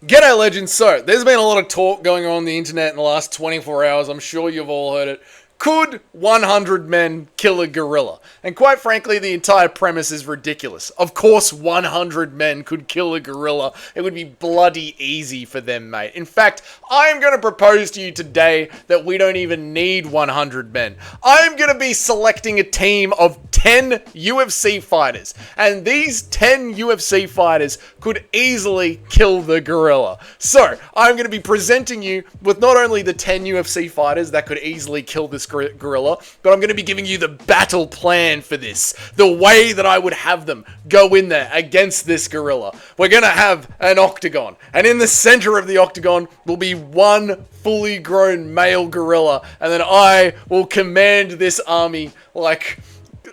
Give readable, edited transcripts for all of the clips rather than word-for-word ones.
G'day legends. So, there's been a lot of talk going on the internet in the last 24 hours. I'm sure you've all heard it. Could 100 men kill a gorilla? And quite frankly, the entire premise is ridiculous. Of course 100 men could kill a gorilla. It would be bloody easy for them, mate. In fact, I'm going to propose to you today that we don't even need 100 men. I'm going to be selecting a team of 10 UFC fighters. And these 10 UFC fighters could easily kill the gorilla. So, I'm going to be presenting you with not only the 10 UFC fighters that could easily kill this gorilla, but I'm going to be giving you the battle plan for this. The way that I would have them go in there against this gorilla. We're going to have an octagon, and in the center of the octagon will be one fully grown male gorilla, and then I will command this army like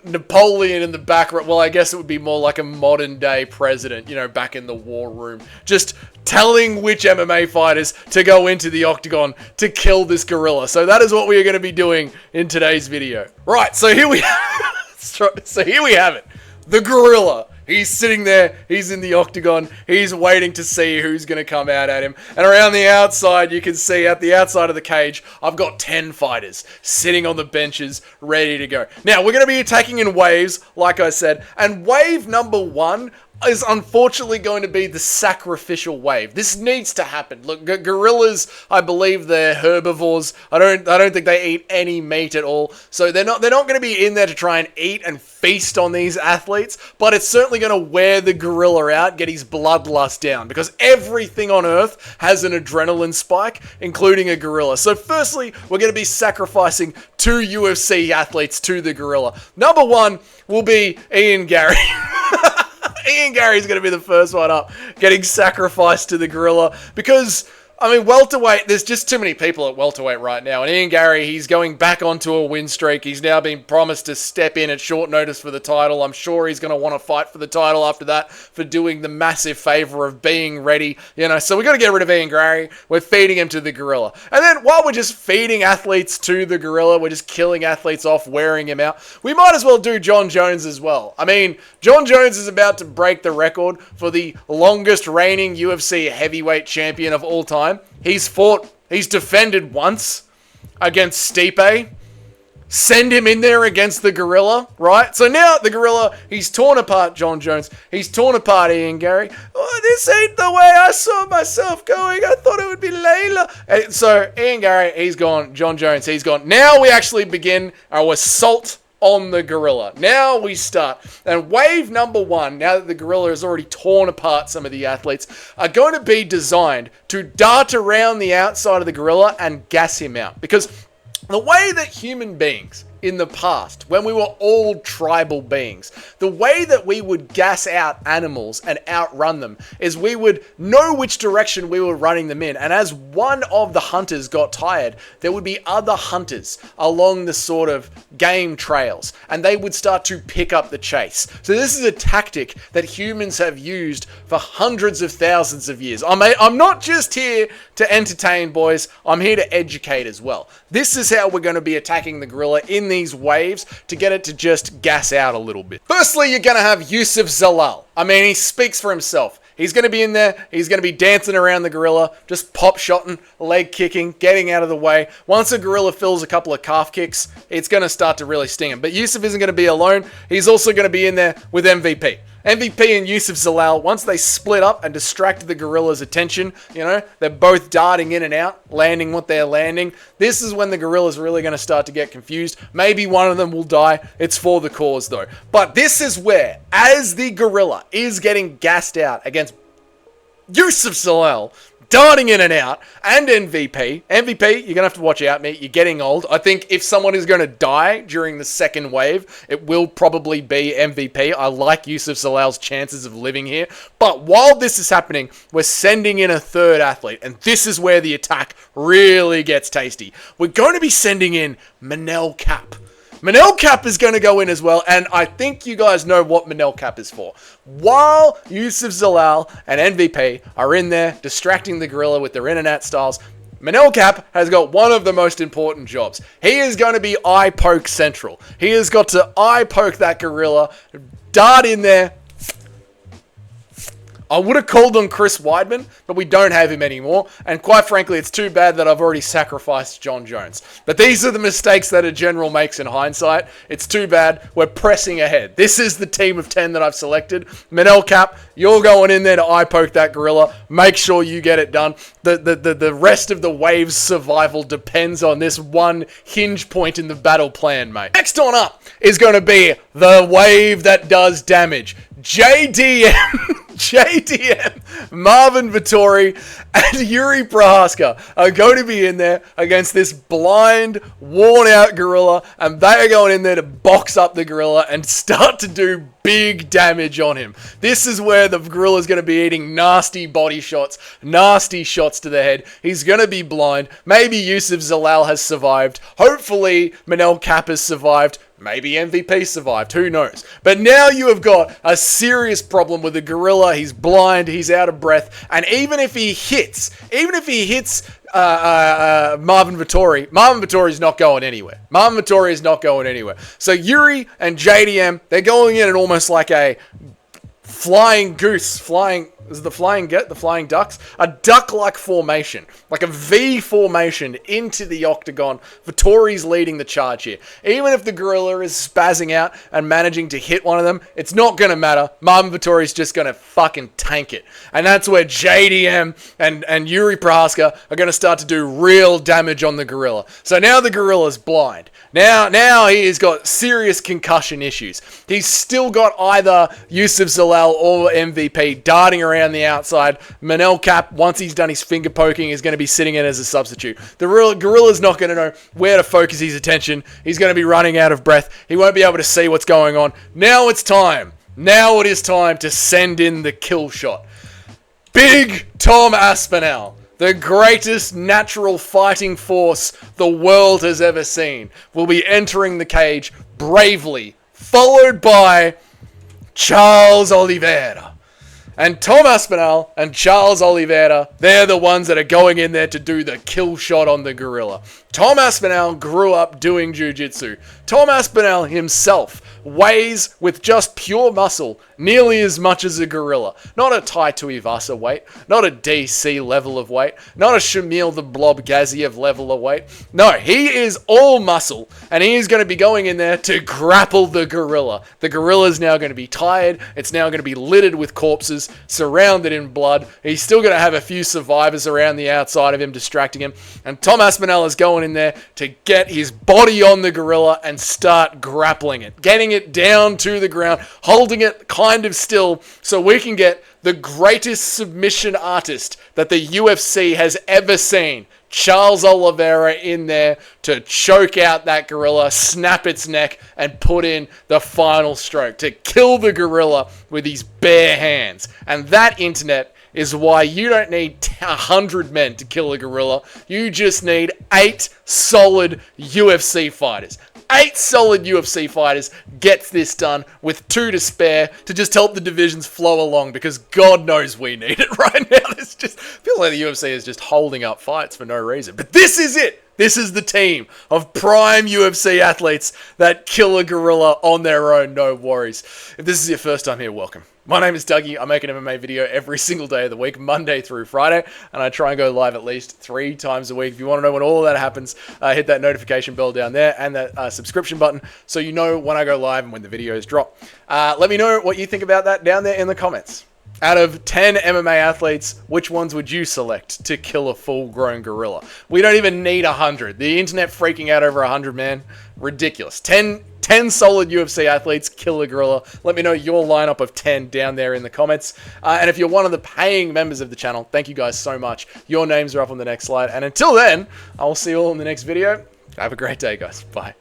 Napoleon in the back. Well, I guess it would be more like a modern day president, you know, back in the war room, just telling which MMA fighters to go into the octagon to kill this gorilla. So that is what we are going to be doing in today's video. Right, so here we have it. The gorilla. He's sitting there, he's in the octagon, he's waiting to see who's going to come out at him. And around the outside, you can see at the outside of the cage, I've got 10 fighters sitting on the benches, ready to go. Now, we're going to be attacking in waves, like I said. And wave number 1 is unfortunately going to be the sacrificial wave. This needs to happen. Look, gorillas, I believe they're herbivores. I don't think they eat any meat at all. So they're not going to be in there to try and eat and feast on these athletes, but it's certainly going to wear the gorilla out, get his bloodlust down, because everything on earth has an adrenaline spike, including a gorilla. So firstly, we're going to be sacrificing 2 UFC athletes to the gorilla. Number 1 will be Ian Garry. Ian Gary's going to be the first one up, getting sacrificed to the gorilla, because, I mean, welterweight, there's just too many people at welterweight right now, and Ian Garry, he's going back onto a win streak. He's now been promised to step in at short notice for the title. I'm sure he's going to want to fight for the title after that, for doing the massive favor of being ready, you know, so we got to get rid of Ian Garry. We're feeding him to the gorilla. And then, while we're just feeding athletes to the gorilla, we're just killing athletes off, wearing him out, we might as well do Jon Jones as well. I mean, Jon Jones is about to break the record for the longest reigning UFC heavyweight champion of all time. He's defended once against Stipe. Send him in there against the gorilla, right? So now the gorilla, he's torn apart Jon Jones. He's torn apart Ian Garry. Oh, this ain't the way I saw myself going. I thought it would be Layla. And so Ian Garry, he's gone. Jon Jones, he's gone. Now we actually begin our assault on the gorilla. Now we start. And wave number 1, now that the gorilla has already torn apart some of the athletes, are going to be designed to dart around the outside of the gorilla and gas him out. Because the way that human beings in the past, when we were all tribal beings, the way that we would gas out animals and outrun them is we would know which direction we were running them in. And as one of the hunters got tired, there would be other hunters along the sort of game trails, and they would start to pick up the chase. So this is a tactic that humans have used for hundreds of thousands of years. I'm not just here to entertain, boys. I'm here to educate as well. This is how we're going to be attacking the gorilla in these waves to get it to just gas out a little bit. Firstly, you're going to have Yusuf Zalal. I mean, he speaks for himself. He's going to be in there. He's going to be dancing around the gorilla, just pop-shotting, leg kicking, getting out of the way. Once a gorilla feels a couple of calf kicks, it's going to start to really sting him. But Yusuf isn't going to be alone. He's also going to be in there with MVP. MVP and Yusuf Zalal, once they split up and distract the gorilla's attention, you know, they're both darting in and out, landing what they're landing. This is when the gorilla's really going to start to get confused. Maybe one of them will die. It's for the cause, though. But this is where, as the gorilla is getting gassed out against Yusuf Zalal, darting in and out, and MVP, you're going to have to watch out, mate. You're getting old. I think if someone is going to die during the second wave, it will probably be MVP. I like Yusuf Zalal's chances of living here. But while this is happening, we're sending in a third athlete, and this is where the attack really gets tasty. We're going to be sending in Manel Kape. Manel Kape is going to go in as well, and I think you guys know what Manel Kape is for. While Yusuf Zalal and MVP are in there distracting the gorilla with their in-and-out styles, Manel Kape has got one of the most important jobs. He is going to be eye poke central. He has got to eye poke that gorilla, dart in there, I would have called on Chris Weidman, but we don't have him anymore. And quite frankly, it's too bad that I've already sacrificed John Jones. But these are the mistakes that a general makes in hindsight. It's too bad. We're pressing ahead. This is the team of 10 that I've selected. Manel Cap, you're going in there to eye poke that gorilla. Make sure you get it done. The rest of the wave's survival depends on this one hinge point in the battle plan, mate. Next on up is going to be the wave that does damage. JDM, Marvin Vettori, and Yuri Prohaska are going to be in there against this blind, worn-out gorilla, and they are going in there to box up the gorilla and start to do big damage on him. This is where the gorilla is going to be eating nasty body shots, nasty shots to the head. He's going to be blind. Maybe Yusuf Zalal has survived. Hopefully, Manel Cap has survived. Maybe MVP survived, who knows? But now you have got a serious problem with the gorilla. He's blind, he's out of breath, and even if he hits Marvin Vettori is not going anywhere. Marvin Vettori is not going anywhere. So Yuri and JDM, they're going in at almost like a flying goose, is it the flying ducks? A duck-like formation, like a V formation into the octagon. Vettori's leading the charge here. Even if the gorilla is spazzing out and managing to hit one of them, it's not going to matter. Marvin Vettori's just going to fucking tank it. And that's where JDM and Yuri Prohaska are going to start to do real damage on the gorilla. So now the gorilla's blind. Now he has got serious concussion issues. He's still got either Yusuf Zalal or MVP darting around the outside. Manel Cap, once he's done his finger poking, is going to be sitting in as a substitute. The gorilla's not going to know where to focus his attention. He's going to be running out of breath. He won't be able to see what's going on. Now it's time. Now it is time to send in the kill shot. Big Tom Aspinall, the greatest natural fighting force the world has ever seen, will be entering the cage bravely, followed by Charles Oliveira. And Tom Aspinall and Charles Oliveira, they're the ones that are going in there to do the kill shot on the gorilla. Tom Aspinall grew up doing jiu-jitsu. Tom Aspinall himself weighs, with just pure muscle, nearly as much as a gorilla. Not a Tai Tuivasa weight, not a DC level of weight, not a Shamil the Blob Gaziev level of weight. No, he is all muscle, and he is going to be going in there to grapple the gorilla. The gorilla is now going to be tired. It's now going to be littered with corpses, surrounded in blood. He's still going to have a few survivors around the outside of him distracting him, and Tom Aspinall is going in there to get his body on the gorilla and start grappling it, getting it down to the ground, holding it kind of still so we can get the greatest submission artist that the UFC has ever seen, Charles Oliveira, in there to choke out that gorilla, snap its neck, and put in the final stroke to kill the gorilla with his bare hands. And that, internet, is why you don't need 100 men to kill a gorilla. You just need 8 solid UFC fighters. 8 solid UFC fighters gets this done with 2 to spare to just help the divisions flow along, because God knows we need it right now. It's just, I feel like the UFC is just holding up fights for no reason. But this is it. This is the team of prime UFC athletes that kill a gorilla on their own, no worries. If this is your first time here, welcome. My name is Dougie. I make an MMA video every single day of the week, Monday through Friday, and I try and go live at least 3 times a week. If you want to know when all of that happens, hit that notification bell down there and that subscription button so you know when I go live and when the videos drop. Let me know what you think about that down there in the comments. Out of 10 MMA athletes, which ones would you select to kill a full-grown gorilla? We don't even need 100. The internet freaking out over 100, man. Ridiculous. 10 solid UFC athletes kill a gorilla. Let me know your lineup of 10 down there in the comments. And if you're one of the paying members of the channel, thank you guys so much. Your names are up on the next slide. And until then, I will see you all in the next video. Have a great day, guys. Bye.